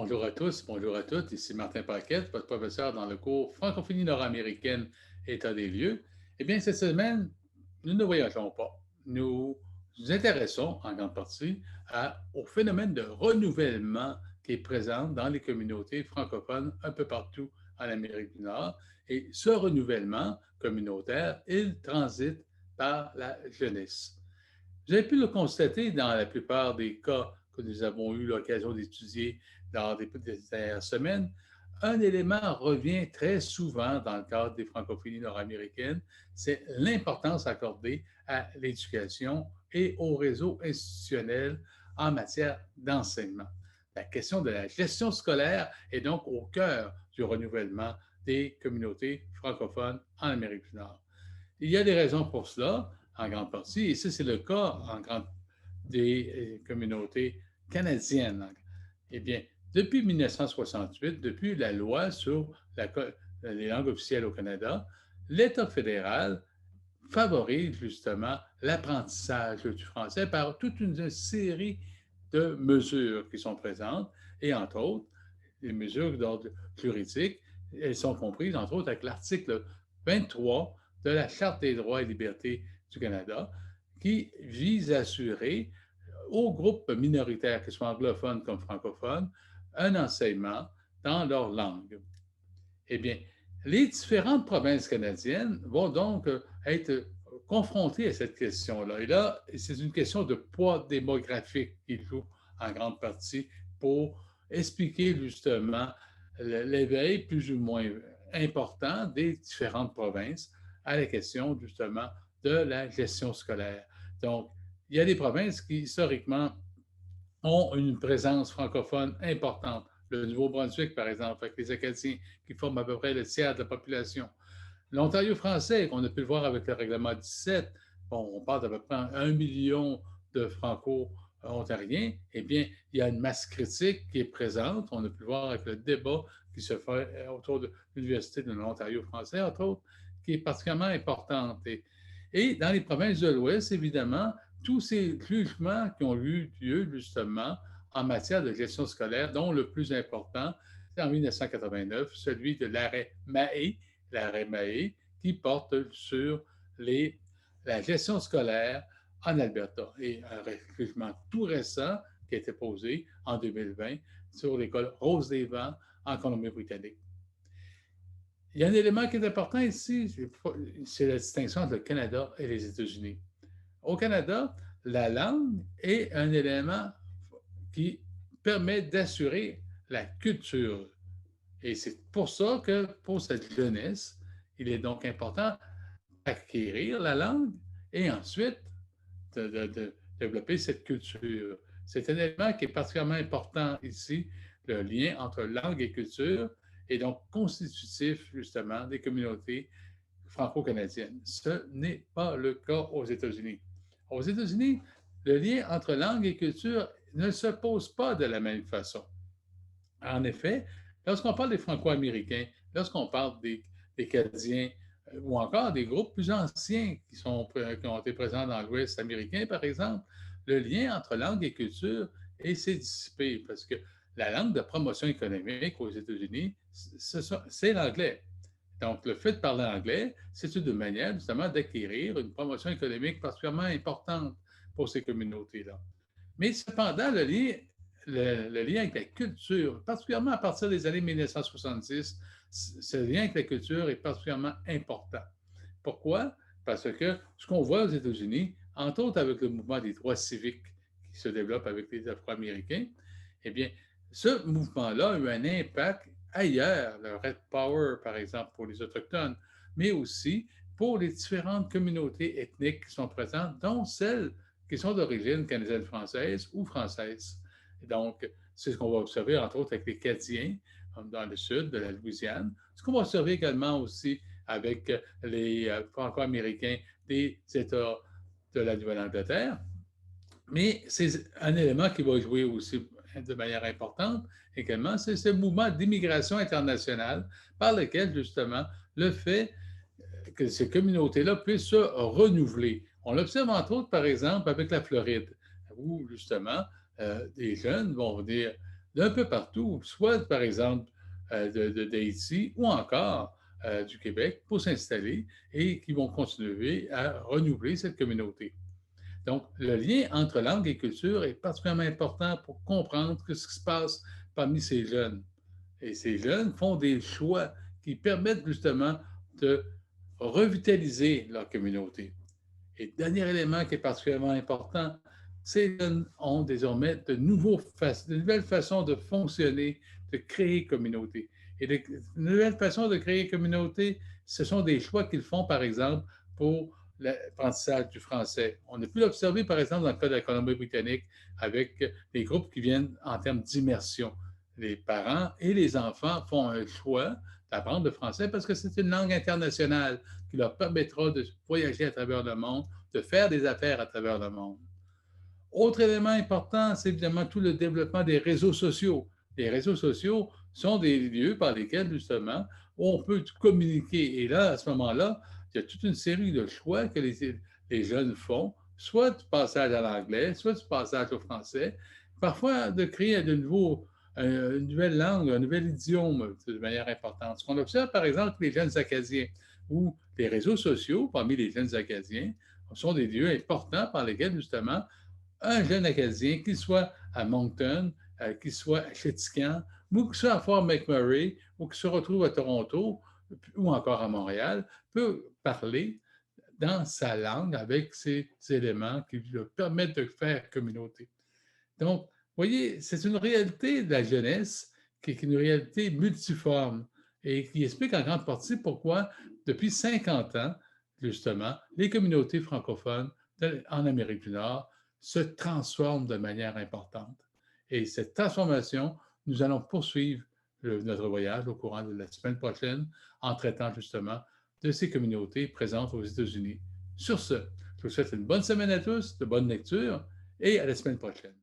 Bonjour à tous, bonjour à toutes. Ici Martin Paquette, votre professeur dans le cours Francophonie nord-américaine, État des lieux. Eh bien, cette semaine, nous ne voyageons pas. Nous nous intéressons en grande partie au phénomène de renouvellement qui est présent dans les communautés francophones un peu partout en Amérique du Nord. Et ce renouvellement communautaire, il transite par la jeunesse. Vous avez pu le constater dans la plupart des cas que nous avons eu l'occasion d'étudier dans des dernières semaines. Un élément revient très souvent dans le cadre des francophonies nord-américaines, c'est l'importance accordée à l'éducation et au réseau institutionnel en matière d'enseignement. La question de la gestion scolaire est donc au cœur du renouvellement des communautés francophones en Amérique du Nord. Il y a des raisons pour cela, en grande partie, et ça, c'est le cas en grande des communautés canadiennes. Eh bien, depuis 1968, depuis la loi sur les langues officielles au Canada, l'État fédéral favorise justement l'apprentissage du français par toute une série de mesures qui sont présentes, et entre autres, les mesures d'ordre juridique, elles sont comprises entre autres avec l'article 23 de la Charte des droits et libertés du Canada, qui vise à assurer aux groupes minoritaires, qu'ils soient anglophones comme francophones, un enseignement dans leur langue. Eh bien, les différentes provinces canadiennes vont donc être confrontées à cette question-là. Et là, c'est une question de poids démographique qui joue en grande partie pour expliquer justement l'éveil plus ou moins important des différentes provinces à la question justement de la gestion scolaire. Donc, il y a des provinces qui historiquement ont une présence francophone importante. Le Nouveau-Brunswick, par exemple, avec les Acadiens qui forment à peu près le tiers de la population. L'Ontario français, qu'on a pu le voir avec le règlement 17, bon, on parle d'à peu près 1 million de franco-ontariens, eh bien, il y a une masse critique qui est présente. On a pu le voir avec le débat qui se fait autour de l'Université de l'Ontario français, entre autres, qui est particulièrement importante. Et dans les provinces de l'Ouest, évidemment, tous ces jugements qui ont eu lieu justement en matière de gestion scolaire, dont le plus important, c'est en 1989, celui de l'arrêt Mahé, qui porte sur la gestion scolaire en Alberta. Et un jugement tout récent qui a été posé en 2020 sur l'école Rose-des-Vents en Colombie-Britannique. Il y a un élément qui est important ici, c'est la distinction entre le Canada et les États-Unis. Au Canada, la langue est un élément qui permet d'assurer la culture. Et c'est pour ça que pour cette jeunesse, il est donc important d'acquérir la langue et ensuite de développer cette culture. C'est un élément qui est particulièrement important ici, le lien entre langue et culture, est donc constitutif justement des communautés franco-canadiennes. Ce n'est pas le cas aux États-Unis. Aux États-Unis, le lien entre langue et culture ne se pose pas de la même façon. En effet, lorsqu'on parle des Franco-Américains, lorsqu'on parle des Canadiens ou encore des groupes plus anciens qui ont été présents dans l'Ouest américain, par exemple, le lien entre langue et culture s'est dissipé parce que la langue de promotion économique aux États-Unis, c'est l'anglais. Donc, le fait de parler anglais, c'est une manière justement d'acquérir une promotion économique particulièrement importante pour ces communautés-là. Mais cependant, le lien avec la culture, particulièrement à partir des années 1970, ce lien avec la culture est particulièrement important. Pourquoi? Parce que ce qu'on voit aux États-Unis, entre autres avec le mouvement des droits civiques qui se développe avec les Afro-Américains, eh bien, ce mouvement-là a eu un impact ailleurs, le Red Power, par exemple, pour les Autochtones, mais aussi pour les différentes communautés ethniques qui sont présentes, dont celles qui sont d'origine canadienne-française ou française. Et donc, c'est ce qu'on va observer, entre autres, avec les Acadiens dans le sud de la Louisiane. Ce qu'on va observer également aussi avec les Franco-Américains des États de la Nouvelle-Angleterre. Mais c'est un élément qui va jouer aussi de manière importante également, c'est ce mouvement d'immigration internationale par lequel, justement, le fait que ces communautés-là puissent se renouveler. On l'observe entre autres, par exemple, avec la Floride, où justement, des jeunes vont venir d'un peu partout, soit par exemple d'Haïti ou encore du Québec pour s'installer et qui vont continuer à renouveler cette communauté. Donc, le lien entre langue et culture est particulièrement important pour comprendre ce qui se passe parmi ces jeunes. Et ces jeunes font des choix qui permettent justement de revitaliser leur communauté. Et le dernier élément qui est particulièrement important, ces jeunes ont désormais de nouvelles façons de fonctionner, de créer communauté. Et de nouvelles façons de créer communauté, ce sont des choix qu'ils font, par exemple, pour l'apprentissage du français. On a pu l'observer, par exemple, dans le cas de la Colombie-Britannique, avec les groupes qui viennent en termes d'immersion. Les parents et les enfants font un choix d'apprendre le français parce que c'est une langue internationale qui leur permettra de voyager à travers le monde, de faire des affaires à travers le monde. Autre élément important, c'est évidemment tout le développement des réseaux sociaux. Les réseaux sociaux sont des lieux par lesquels, justement, on peut communiquer. Et là, à ce moment-là, il y a toute une série de choix que les jeunes font, soit du passage à l'anglais, soit du passage au français, parfois de créer une nouvelle langue, un nouvel idiome de manière importante. Ce qu'on observe, par exemple, les jeunes Acadiens, où les réseaux sociaux, parmi les jeunes Acadiens, sont des lieux importants par lesquels, justement, un jeune Acadien, qu'il soit à Moncton, qu'il soit à Chéticamp, ou qu'il soit à Fort McMurray, ou qu'il se retrouve à Toronto, ou encore à Montréal, peut parler dans sa langue avec ces éléments qui lui permettent de faire communauté. Donc, vous voyez, c'est une réalité de la jeunesse qui est une réalité multiforme et qui explique en grande partie pourquoi, depuis 50 ans, justement, les communautés francophones en Amérique du Nord se transforment de manière importante. Et cette transformation, nous allons poursuivre notre voyage au courant de la semaine prochaine en traitant justement de ces communautés présentes aux États-Unis. Sur ce, je vous souhaite une bonne semaine à tous, de bonnes lectures et à la semaine prochaine.